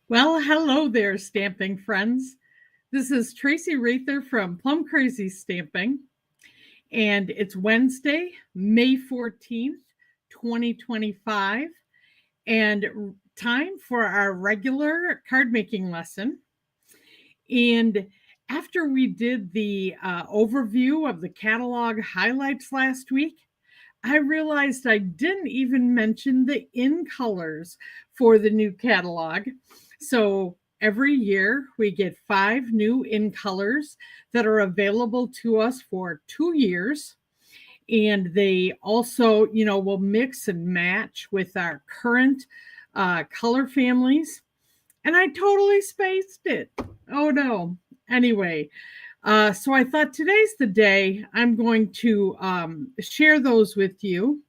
Well, hello there, stamping friends. This is Traci Raether from Plum Crazy Stamping, and it's Wednesday, May 14th, 2025, and time for our regular card making lesson. And after we did the overview of the catalog highlights last week, I realized I didn't even mention the in colors for the new catalog. So every year we get 5 new in colors that are available to us for 2 years. And they also, will mix and match with our current color families. And I totally spaced it. Oh no. Anyway, so I thought today's the day I'm going to share those with you.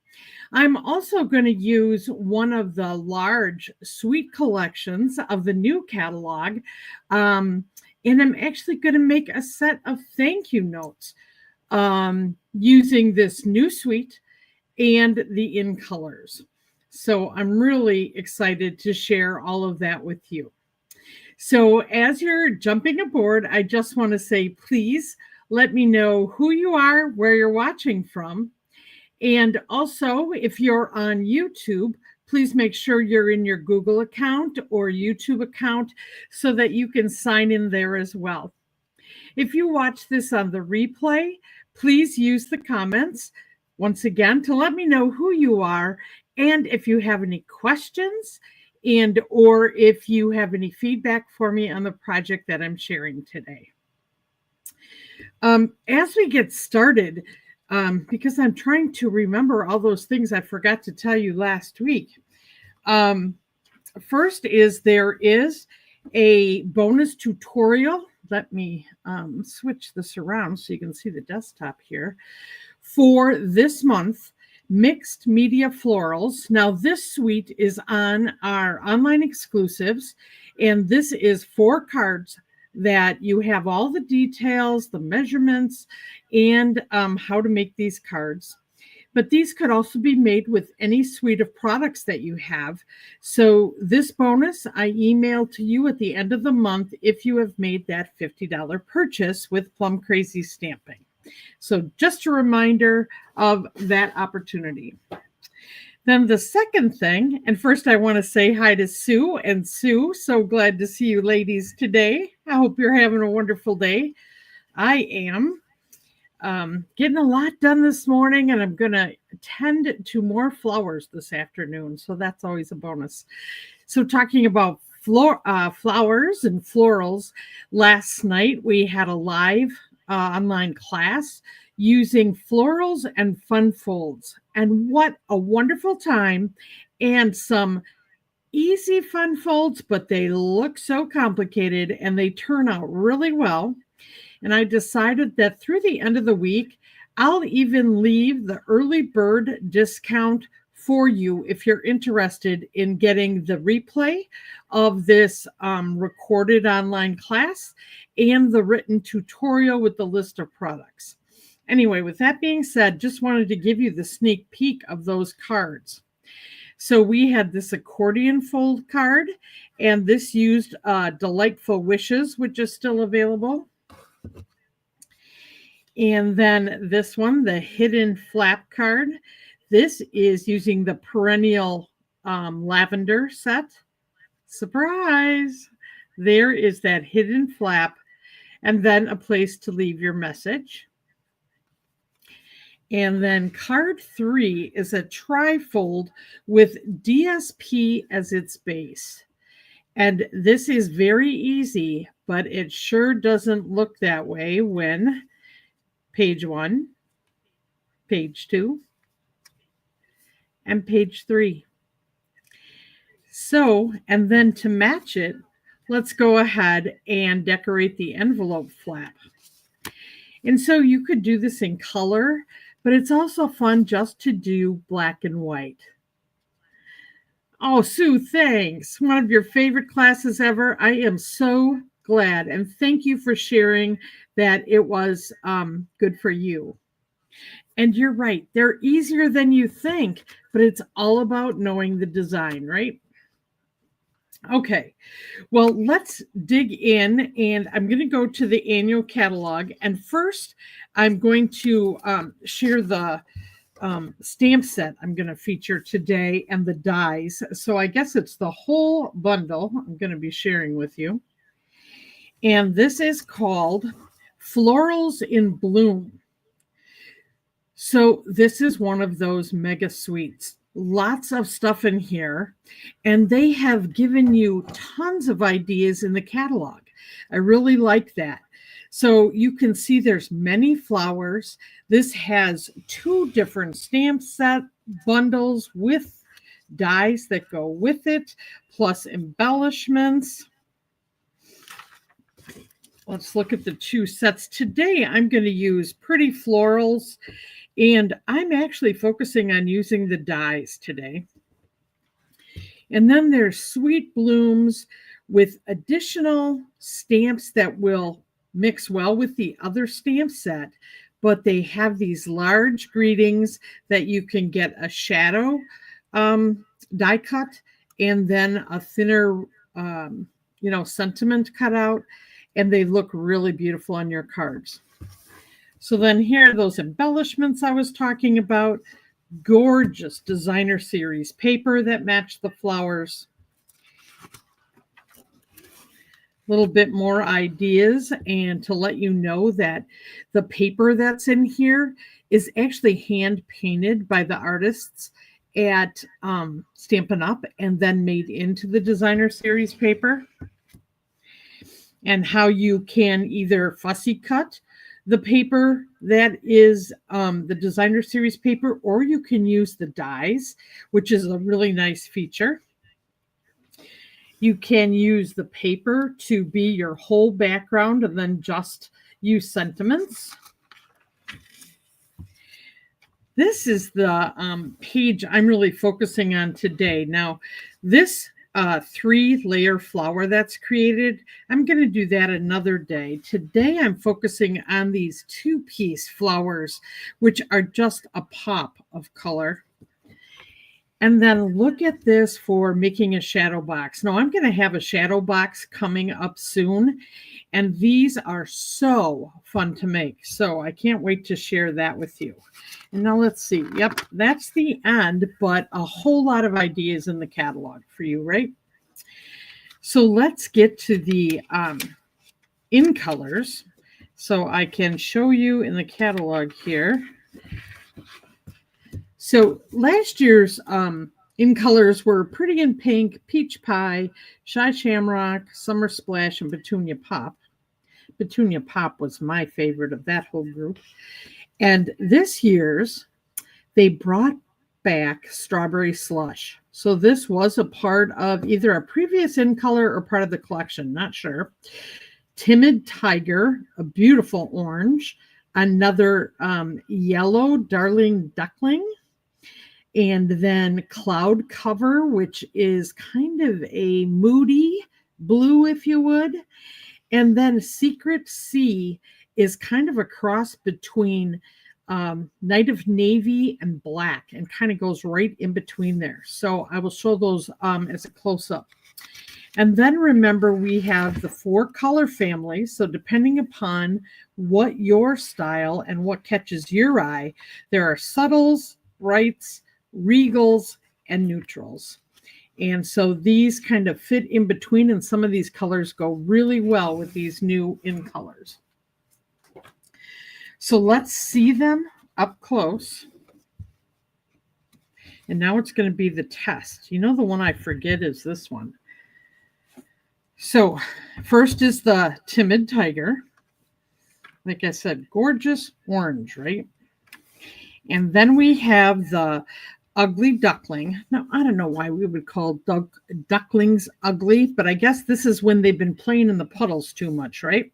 I'm also going to use one of the large suite collections of the new catalog. And I'm actually going to make a set of thank you notes using this new suite and the in colors. So I'm really excited to share all of that with you. So as you're jumping aboard, I just want to say, please let me know who you are, where you're watching from. And also, if you're on YouTube, please make sure you're in your Google account or YouTube account so that you can sign in there as well. If you watch this on the replay, please use the comments once again to let me know who you are and if you have any questions and or if you have any feedback for me on the project that I'm sharing today. As we get started, because I'm trying to remember all those things I forgot to tell you last week. First is there is a bonus tutorial. Let me switch this around so you can see the desktop here. For this month, mixed media florals. Now this suite is on our online exclusives, and this is 4 cards that you have all the details, the measurements, and how to make these cards. But these could also be made with any suite of products that you have. So this bonus I email to you at the end of the month if you have made that $50 purchase with Plum Crazy Stamping. So just a reminder of that opportunity. Then the second thing, and first I want to say hi to Sue. And Sue, so glad to see you ladies today. I hope you're having a wonderful day. I am. Getting a lot done this morning, and I'm going to tend to more flowers this afternoon. So that's always a bonus. So talking about flowers and florals, last night we had a live online class using florals and fun folds. And what a wonderful time, and some easy fun folds, but they look so complicated and they turn out really well. And I decided that through the end of the week, I'll even leave the early bird discount for you if you're interested in getting the replay of this recorded online class and the written tutorial with the list of products. Anyway, with that being said, just wanted to give you the sneak peek of those cards. So we had this accordion fold card, and this used Delightful Wishes, which is still available. And then this one, the Hidden Flap card. This is using the Perennial Lavender set. Surprise! There is that hidden flap, and then a place to leave your message. And then card 3 is a trifold with DSP as its base. And this is very easy, but it sure doesn't look that way when page 1, page 2, and page 3. So, and then to match it, let's go ahead and decorate the envelope flap. And so you could do this in color, but it's also fun just to do black and white. Oh, Sue, thanks. One of your favorite classes ever. I am so glad. And thank you for sharing that it was good for you. And you're right. They're easier than you think, but it's all about knowing the design, right? Okay, well, let's dig in, and I'm going to go to the annual catalog. And first, I'm going to share the stamp set I'm going to feature today and the dies. So I guess it's the whole bundle I'm going to be sharing with you. And this is called Florals in Bloom. So this is one of those mega suites. Lots of stuff in here, and they have given you tons of ideas in the catalog. I really like that. So you can see there's many flowers. This has 2 different stamp set bundles with dies that go with it, plus embellishments. Let's look at the 2 sets. Today I'm going to use Pretty Florals, and I'm actually focusing on using the dies today. And then there's Sweet Blooms with additional stamps that will mix well with the other stamp set, but they have these large greetings that you can get a shadow die cut and then a thinner, sentiment cut out, and they look really beautiful on your cards. So then here are those embellishments I was talking about. Gorgeous designer series paper that matched the flowers. A little bit more ideas, and to let you know that the paper that's in here is actually hand painted by the artists at Stampin' Up and then made into the designer series paper. And how you can either fussy cut the paper that is the designer series paper, or you can use the dies, which is a really nice feature. You can use the paper to be your whole background and then just use sentiments. This is the page I'm really focusing on today. Now, this 3-layer flower that's created, I'm going to do that another day. Today I'm focusing on these 2-piece flowers, which are just a pop of color. And then look at this for making a shadow box. Now I'm going to have a shadow box coming up soon, and these are so fun to make. So I can't wait to share that with you. And now let's see. Yep, that's the end, but a whole lot of ideas in the catalog for you, right? So let's get to the in colors. So I can show you in the catalog here. So last year's in colors were Pretty in Pink, Peach Pie, Shy Shamrock, Summer Splash, and Petunia Pop. Petunia Pop was my favorite of that whole group. And this year's, they brought back Strawberry Slush. So this was a part of either a previous in color or part of the collection, not sure. Timid Tiger, a beautiful orange. Another yellow Darling Duckling. And then Cloud Cover, which is kind of a moody blue, if you would. And then Secret Sea is kind of a cross between Night of Navy and Black, and kind of goes right in between there. So I will show those as a close-up. And then remember, we have the 4 color families. So depending upon what your style and what catches your eye, there are subtles, brights, regals, and neutrals. And so these kind of fit in between, and some of these colors go really well with these new in colors. So let's see them up close. And now it's going to be the test. You know, the one I forget is this one. So first is the Timid Tiger. Like I said, gorgeous orange, right? And then we have the Ugly Duckling. Now, I don't know why we would call ducklings ugly, but I guess this is when they've been playing in the puddles too much, right?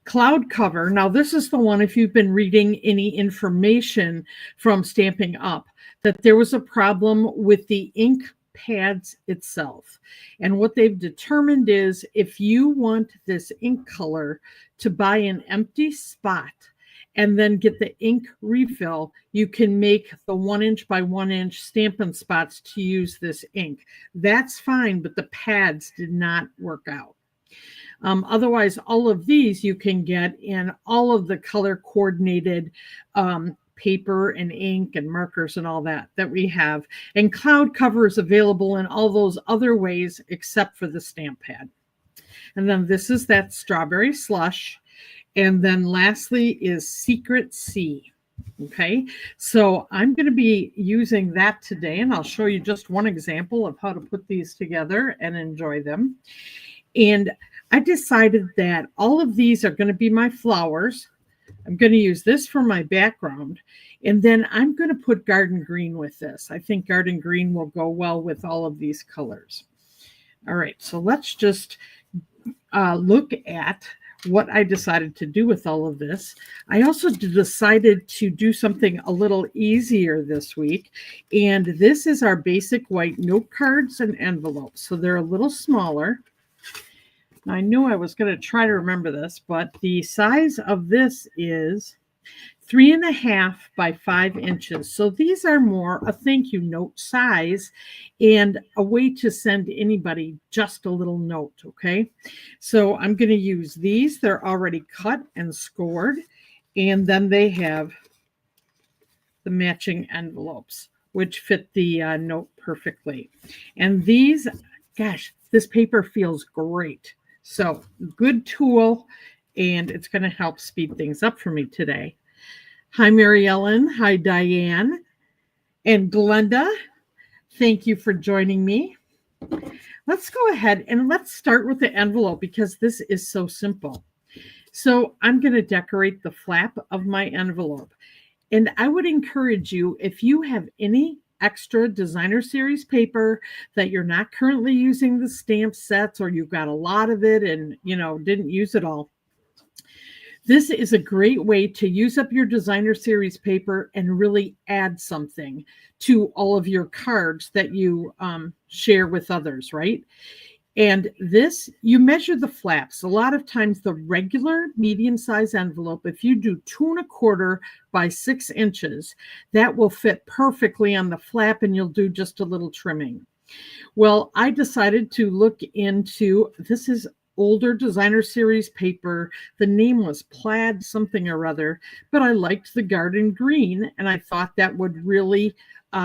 Cloud Cover. Now, this is the one, if you've been reading any information from Stamping Up, that there was a problem with the ink pads itself. And what they've determined is if you want this ink color to buy an empty spot and then get the ink refill, you can make the 1 inch by 1 inch Stampin' spots to use this ink. That's fine, but the pads did not work out. Otherwise, all of these you can get in all of the color coordinated paper and ink and markers and all that we have. And cloud cover is available in all those other ways except for the stamp pad. And then this is that strawberry slush. And then lastly is Secret Sea. Okay, so I'm going to be using that today, and I'll show you just one example of how to put these together and enjoy them. And I decided that all of these are going to be my flowers. I'm going to use this for my background, and then I'm going to put garden green with this. I think garden green will go well with all of these colors. All right, so let's just look at what I decided to do with all of this. I also decided to do something a little easier this week, and this is our basic white note cards and envelopes. So they're a little smaller. I knew I was going to try to remember this, but the size of this is 3.5 by 5 inches. So these are more a thank you note size and a way to send anybody just a little note, okay? So I'm going to use these. They're already cut and scored, and then they have the matching envelopes, which fit the note perfectly. And these, gosh, this paper feels great. So good tool, and it's going to help speed things up for me today. Hi, Mary Ellen. Hi, Diane. And Glenda, thank you for joining me. Let's go ahead and let's start with the envelope because this is so simple. So I'm going to decorate the flap of my envelope. And I would encourage you, if you have any extra designer series paper that you're not currently using the stamp sets, or you've got a lot of it and didn't use it all, this is a great way to use up your designer series paper and really add something to all of your cards that you share with others, right? And this, you measure the flaps. A lot of times the regular medium-size envelope, if you do 2.25 by 6 inches, that will fit perfectly on the flap, and you'll do just a little trimming. Well, I decided to look into, this is older designer series paper. The name was Plaid something or other, but I liked the garden green, and I thought that would really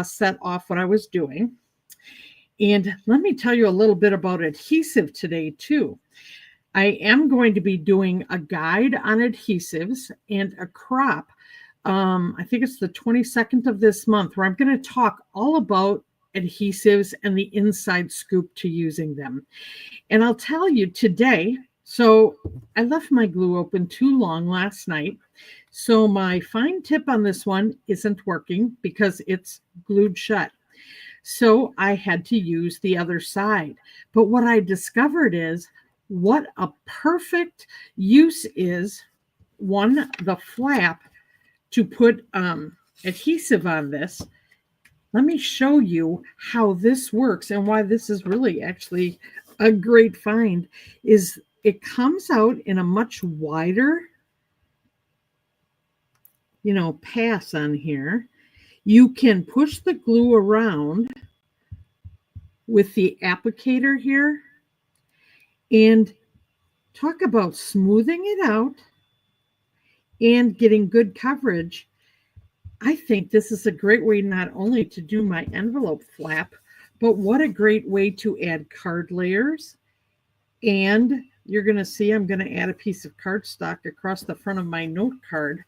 set off what I was doing. And let me tell you a little bit about adhesive today, too. I am going to be doing a guide on adhesives and a crop. I think it's the 22nd of this month, where I'm going to talk all about adhesives and the inside scoop to using them. And I'll tell you today, so I left my glue open too long last night. So my fine tip on this one isn't working because it's glued shut. So I had to use the other side. But what I discovered is what a perfect use is, one, the flap to put adhesive on this. Let me show you how this works and why this is really actually a great find. Is it comes out in a much wider, pass on here. You can push the glue around with the applicator here and talk about smoothing it out and getting good coverage. I think this is a great way not only to do my envelope flap, but what a great way to add card layers. And you're going to see I'm going to add a piece of cardstock across the front of my note card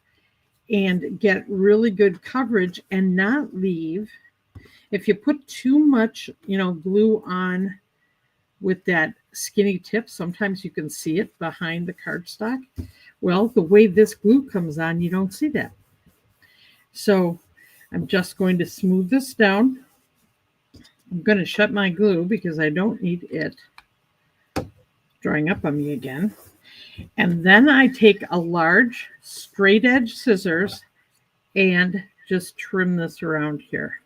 and get really good coverage and not leave. If you put too much, glue on with that skinny tip, sometimes you can see it behind the cardstock. Well, the way this glue comes on, you don't see that. So I'm just going to smooth this down. I'm going to shut my glue because I don't need it drying up on me again. And then I take a large straight edge scissors and just trim this around here.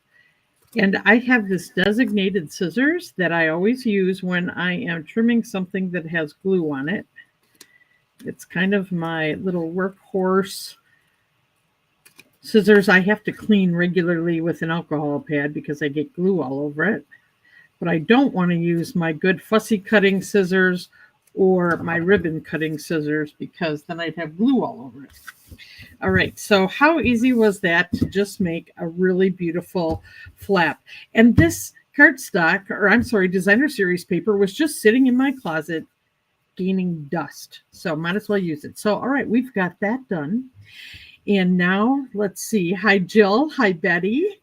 And I have this designated scissors that I always use when I am trimming something that has glue on it. It's kind of my little workhorse Scissors I have to clean regularly with an alcohol pad because I get glue all over it. But I don't want to use my good fussy cutting scissors or my ribbon cutting scissors because then I'd have glue all over it. All right, so how easy was that to just make a really beautiful flap? And this cardstock, or I'm sorry, designer series paper was just sitting in my closet gaining dust. So might as well use it. So, all right, we've got that done. And now let's see. Hi, Jill. Hi, Betty.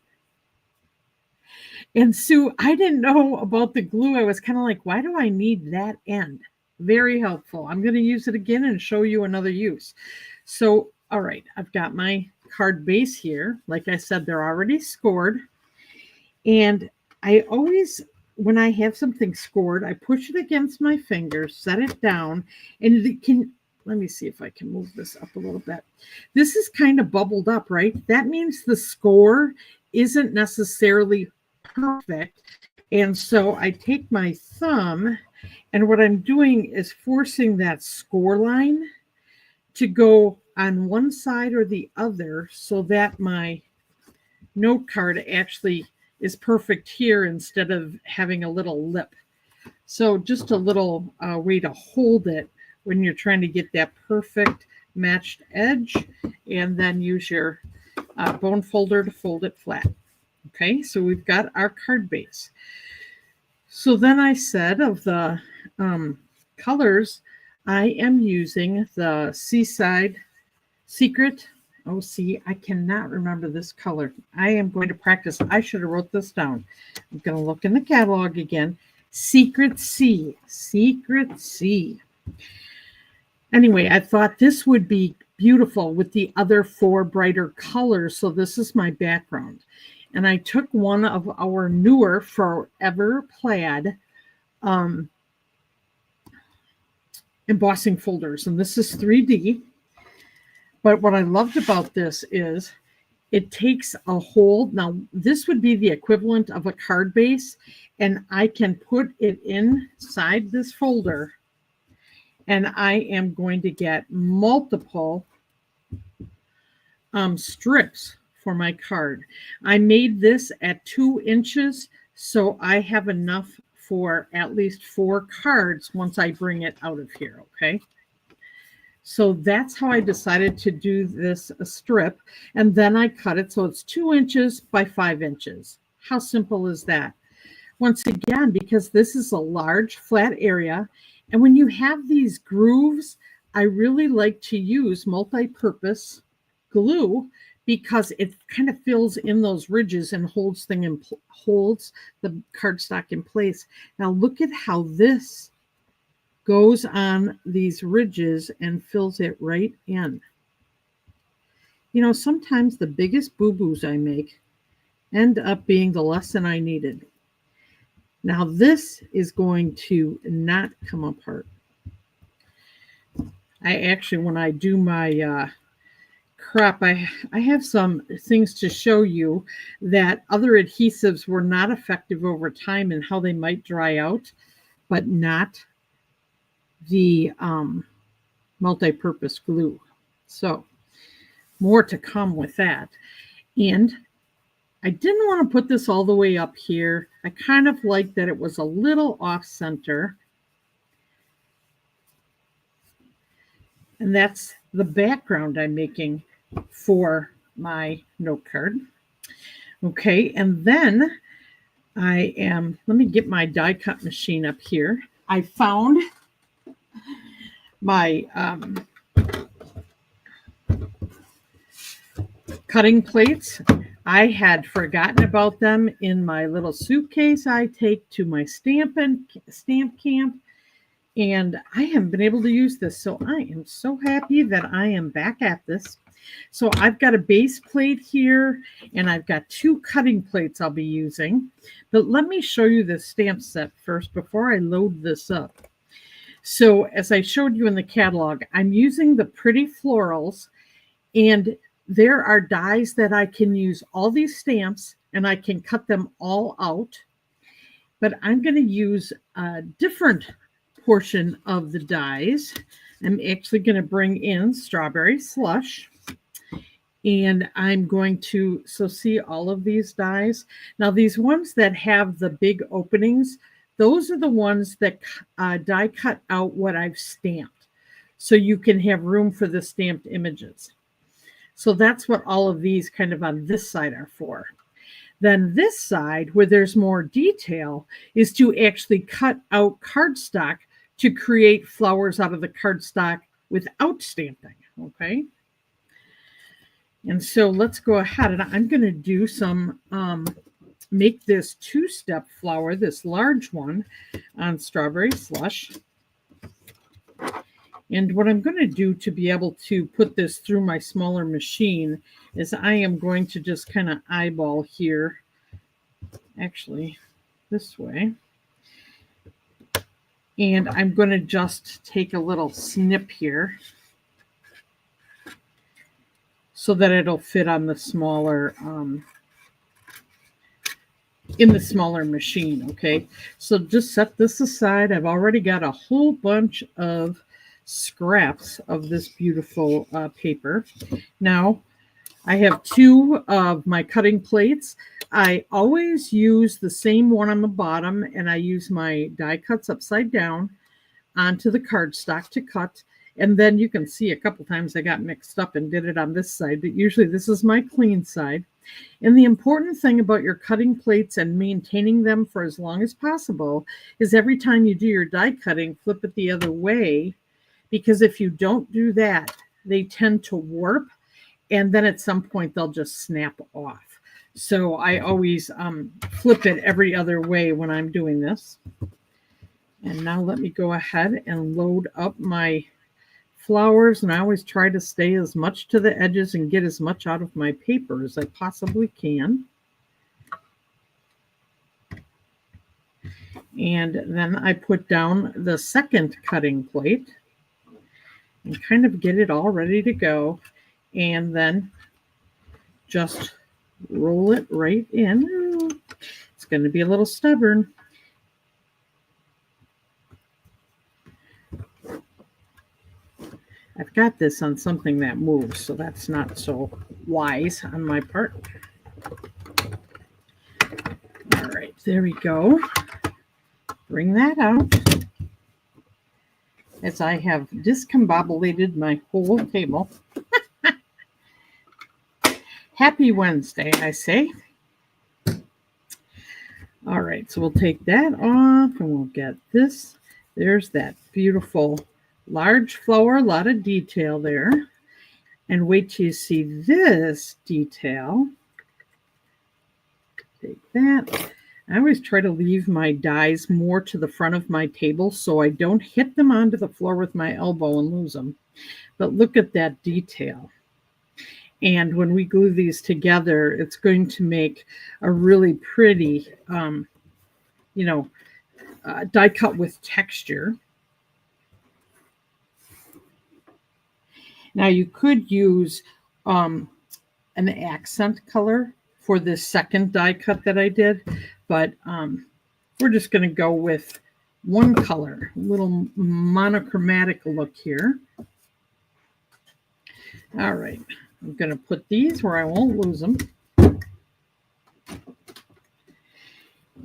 And Sue, I didn't know about the glue. I was kind of like, why do I need that end? Very helpful. I'm going to use it again and show you another use. So, all right, I've got my card base here. Like I said, they're already scored. And I always, when I have something scored, I push it against my fingers, set it down, and it can, let me see if I can move this up a little bit. This is kind of bubbled up, right? That means the score isn't necessarily perfect. And so I take my thumb, and what I'm doing is forcing that score line to go on one side or the other so that my note card actually is perfect here instead of having a little lip. So just a little way to hold it when you're trying to get that perfect matched edge, and then use your bone folder to fold it flat. Okay, so we've got our card base. So then I said of the colors, I am using the Seaside Secret. Oh, see, I cannot remember this color. I am going to practice. I should have wrote this down. I'm going to look in the catalog again. Secret Sea. Secret Sea. Anyway, I thought this would be beautiful with the other 4 brighter colors. So this is my background. And I took one of our newer Forever Plaid embossing folders. And this is 3D. But what I loved about this is it takes a hold. Now, this would be the equivalent of a card base. And I can put it inside this folder. And I am going to get multiple strips for my card. I made this at 2 inches, so I have enough for at least 4 cards once I bring it out of here, okay? So that's how I decided to do this strip, and then I cut it so it's 2 inches by 5 inches. How simple is that? Once again, because this is a large flat area, and when you have these grooves, I really like to use multi-purpose glue because it kind of fills in those ridges and holds the cardstock in place. Now look at how this goes on these ridges and fills it right in. You know, sometimes the biggest boo-boos I make end up being the lesson I needed. Now this is going to not come apart. I actually, when I do my crop, I have some things to show you that other adhesives were not effective over time and how they might dry out, but not the multi-purpose glue. So more to come with that. And I didn't want to put this all the way up here. I kind of like that it was a little off center. And that's the background I'm making for my note card. Okay, and then let me get my die cut machine up here. I found my cutting plates. I had forgotten about them in my little suitcase I take to my stamp camp. And I haven't been able to use this. So I am so happy that I am back at this. So I've got a base plate here, and I've got 2 cutting plates I'll be using. But let me show you the stamp set first before I load this up. So as I showed you in the catalog, I'm using the Pretty Florals, and there are dies that I can use all these stamps, and I can cut them all out. But I'm going to use a different portion of the dies. I'm actually going to bring in Strawberry Slush. And I'm going to, so see all of these dies. Now these ones that have the big openings, those are the ones that die cut out what I've stamped. So you can have room for the stamped images. So that's what all of these kind of on this side are for. Then this side, where there's more detail, is to actually cut out cardstock to create flowers out of the cardstock without stamping, okay? And so let's go ahead, and I'm going to do some, make this two-step flower, this large one, on strawberry slush. And what I'm going to do to be able to put this through my smaller machine is I am going to just kind of eyeball here, actually this way. And I'm going to just take a little snip here so that it'll fit on the smaller, in the smaller machine, okay? So just set this aside. I've already got a whole bunch of scraps of this beautiful paper. Now, I have two of my cutting plates. I always use the same one on the bottom, and I use my die cuts upside down onto the cardstock to cut. And then you can see a couple times I got mixed up and did it on this side, but usually this is my clean side. And the important thing about your cutting plates and maintaining them for as long as possible is every time you do your die cutting, flip it the other way, because if you don't do that, they tend to warp, and then at some point they'll just snap off. So I always flip it every other way when I'm doing this. And now let me go ahead and load up my flowers, and I always try to stay as much to the edges and get as much out of my paper as I possibly can. And then I put down the second cutting plate and kind of get it all ready to go, and then just roll it right in. It's going to be a little stubborn. I've got this on something that moves, so that's not so wise on my part. All right, there we go. Bring that out as I have discombobulated my whole table. Happy Wednesday, I say. All right, so we'll take that off and we'll get this. There's that beautiful large flower, a lot of detail there. And wait till you see this detail. Take that. I always try to leave my dies more to the front of my table so I don't hit them onto the floor with my elbow and lose them. But look at that detail. And when we glue these together, it's going to make a really pretty, die cut with texture. Now you could use an accent color for this second die cut that I did, but we're just going to go with one color, a little monochromatic look here. All right, I'm going to put these where I won't lose them.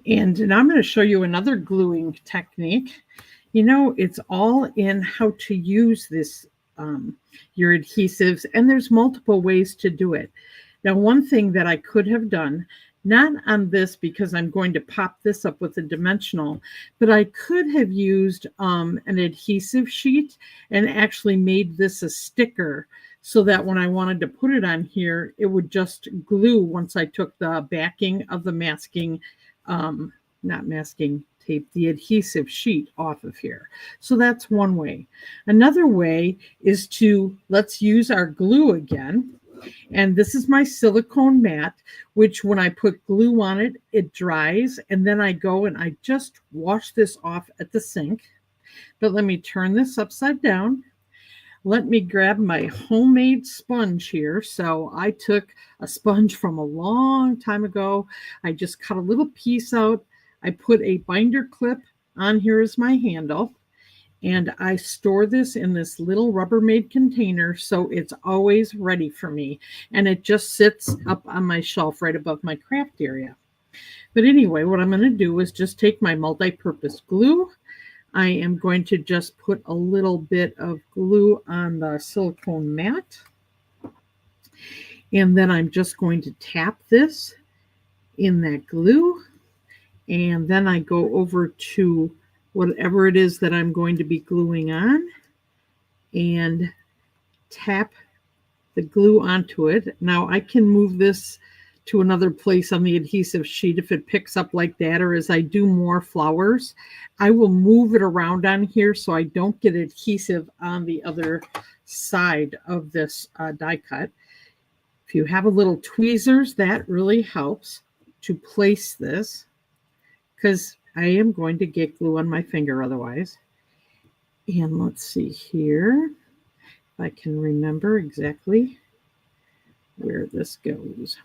And now I'm going to show you another gluing technique. You know, it's all in how to use this, your adhesives, and there's multiple ways to do it. Now, one thing that I could have done, not on this because I'm going to pop this up with a dimensional, but I could have used an adhesive sheet and actually made this a sticker so that when I wanted to put it on here, it would just glue once I took the backing of the masking, not masking tape, the adhesive sheet off of here. So that's one way. Another way is to, let's use our glue again. And this is my silicone mat, which when I put glue on it, it dries. And then I go and I just wash this off at the sink. But let me turn this upside down. Let me grab my homemade sponge here. So I took a sponge from a long time ago. I just cut a little piece out. I put a binder clip on here as my handle. And I store this in this little Rubbermaid container, so it's always ready for me. And it just sits up on my shelf right above my craft area. But anyway, what I'm going to do is just take my multi-purpose glue. I am going to just put a little bit of glue on the silicone mat. And then I'm just going to tap this in that glue. And then I go over to whatever it is that I'm going to be gluing on and tap the glue onto it. Now I can move this to another place on the adhesive sheet if it picks up like that, or as I do more flowers, I will move it around on here so I don't get adhesive on the other side of this die cut. If you have a little tweezers, that really helps to place this, because I am going to get glue on my finger otherwise. And let's see here if I can remember exactly where this goes.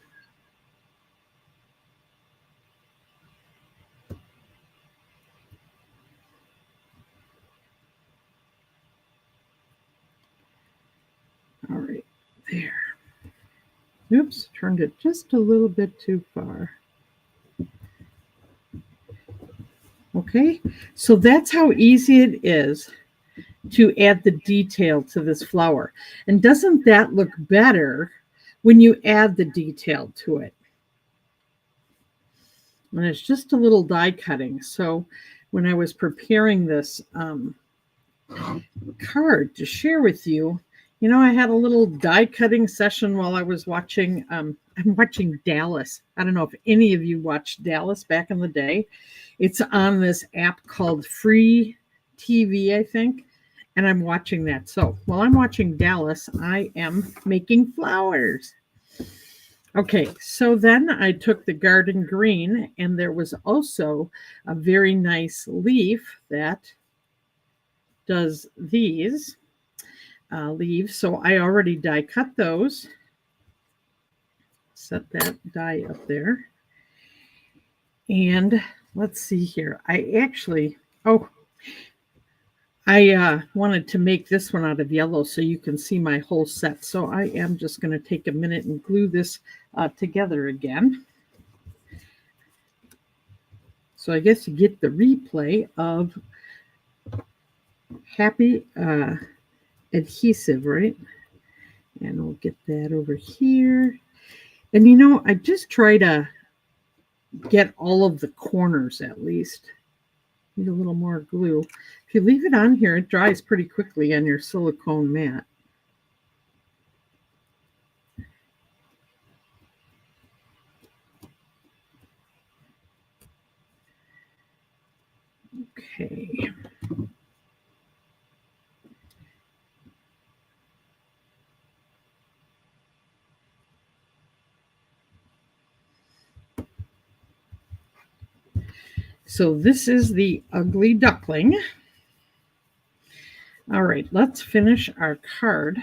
All right, there. Oops, turned it just a little bit too far. Okay, so that's how easy it is to add the detail to this flower. And doesn't that look better when you add the detail to it? And it's just a little die cutting. So when I was preparing this card to share with you, you know, I had a little die cutting session while I was watching, I'm watching Dallas. I don't know if any of you watched Dallas back in the day. It's on this app called Free TV, I think. And I'm watching that. So while I'm watching Dallas, I am making flowers. Okay, so then I took the garden green, and there was also a very nice leaf that does these leaves. So I already die cut those. Set that die up there. And let's see here. I wanted to make this one out of yellow so you can see my whole set. So I am just going to take a minute and glue this together again. So I guess you get the replay of happy adhesive, right? And we'll get that over here. And you know, I just try to get all of the corners at least. Need a little more glue. If you leave it on here, it dries pretty quickly on your silicone mat. Okay. So this is the ugly duckling. All right, let's finish our card.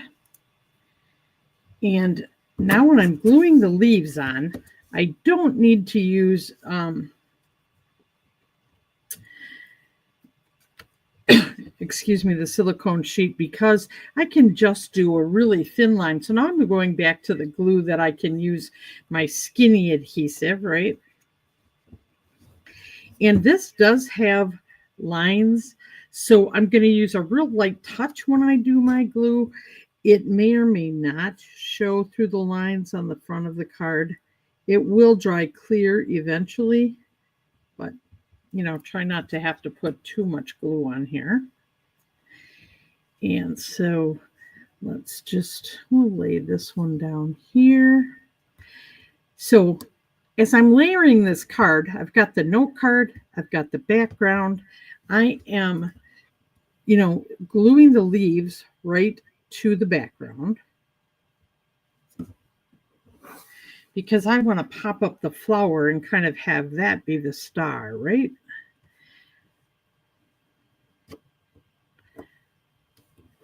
And now when I'm gluing the leaves on, I don't need to use excuse me, the silicone sheet, because I can just do a really thin line. So now I'm going back to the glue that I can use my skinny adhesive, right? And this does have lines, so I'm going to use a real light touch when I do my glue. It may or may not show through the lines on the front of the card. It will dry clear eventually, but you know, try not to have to put too much glue on here. And so we'll lay this one down here. So as I'm layering this card, I've got the note card, I've got the background. I am, you know, gluing the leaves right to the background because I want to pop up the flower and kind of have that be the star, right?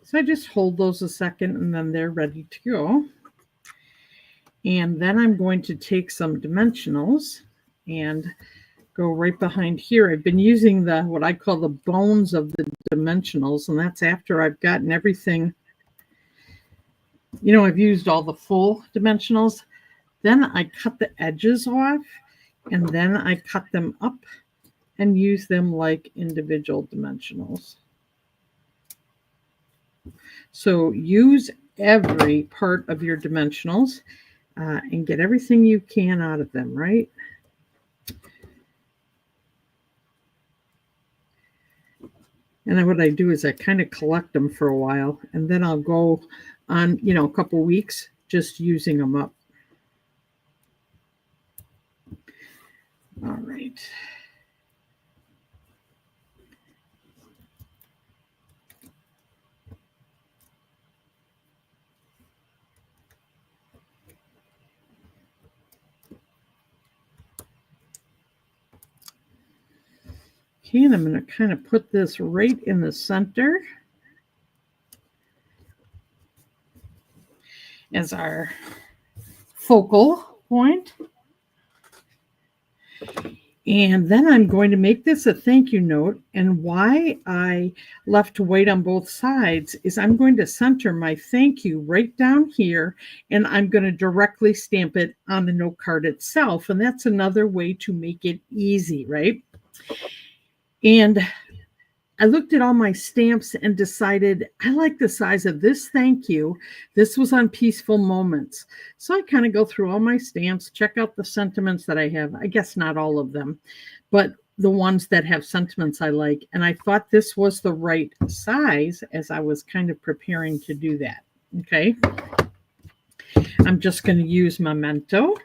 So I just hold those a second and then they're ready to go. And then I'm going to take some dimensionals and go right behind here. I've been using what I call the bones of the dimensionals, and that's after I've gotten everything. I've used all the full dimensionals. Then I cut the edges off, and then I cut them up and use them like individual dimensionals. So use every part of your dimensionals and get everything you can out of them, right? And then what I do is I kind of collect them for a while, and then I'll go on, a couple weeks just using them up. All right. Okay, and I'm going to kind of put this right in the center as our focal point. And then I'm going to make this a thank you note. And why I left white on both sides is I'm going to center my thank you right down here, and I'm going to directly stamp it on the note card itself. And that's another way to make it easy, right? And I looked at all my stamps and decided I like the size of this thank you. This was on Peaceful Moments. So I kind of go through all my stamps, check out the sentiments that I have. I guess not all of them, but the ones that have sentiments I like. And I thought this was the right size as I was kind of preparing to do that. Okay. I'm just going to use Memento.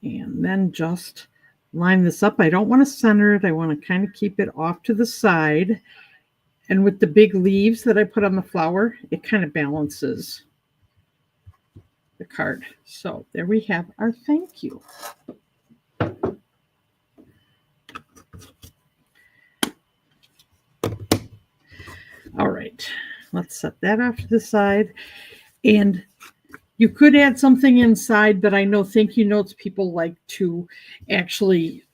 And then just line this up. I don't want to center it. I want to kind of keep it off to the side. And with the big leaves that I put on the flower, it kind of balances the card. So there we have our thank you. All right, let's set that off to the side. And you could add something inside, but I know thank you notes, people like to actually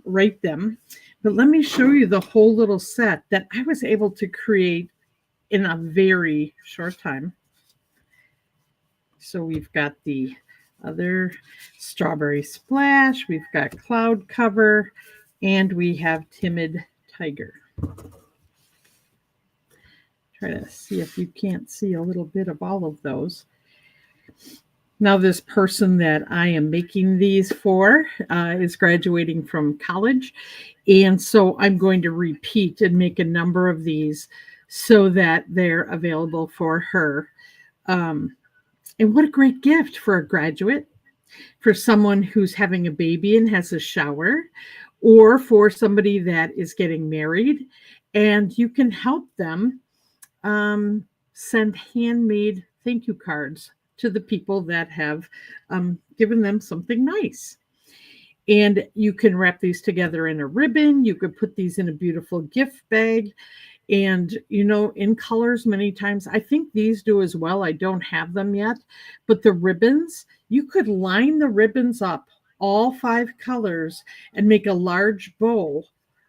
write them. But let me show you the whole little set that I was able to create in a very short time. So we've got the other Strawberry Splash, we've got Cloud Cover, and we have Timid Tiger. Try to see if you can't see a little bit of all of those. Now, this person that I am making these for is graduating from college. And so I'm going to repeat and make a number of these so that they're available for her. And what a great gift for a graduate, for someone who's having a baby and has a shower, or for somebody that is getting married. And you can help them send handmade thank you cards to the people that have given them something nice. And you can wrap these together in a ribbon. You could put these in a beautiful gift bag. And, in colors many times. I think these do as well. I don't have them yet. But the ribbons, you could line the ribbons up, all 5 colors, and make a large bow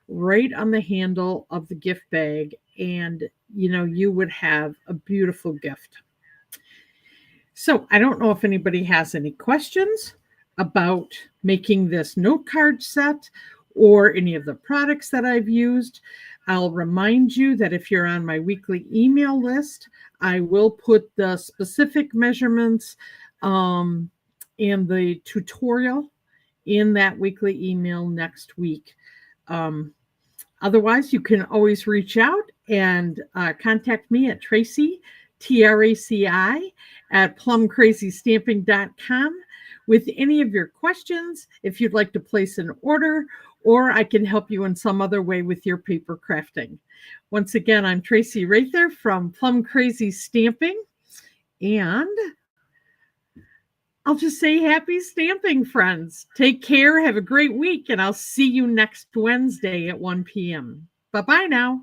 right on the handle of the gift bag. And, you would have a beautiful gift. So I don't know if anybody has any questions about making this note card set or any of the products that I've used. I'll remind you that if you're on my weekly email list, I will put the specific measurements and the tutorial in that weekly email next week. Otherwise, you can always reach out and contact me at Traci, Traci, at plumcrazystamping.com with any of your questions, if you'd like to place an order, or I can help you in some other way with your paper crafting. Once again, I'm Traci Raether from Plum Crazy Stamping, and I'll just say happy stamping, friends. Take care, have a great week, and I'll see you next Wednesday at 1 p.m. Bye-bye now.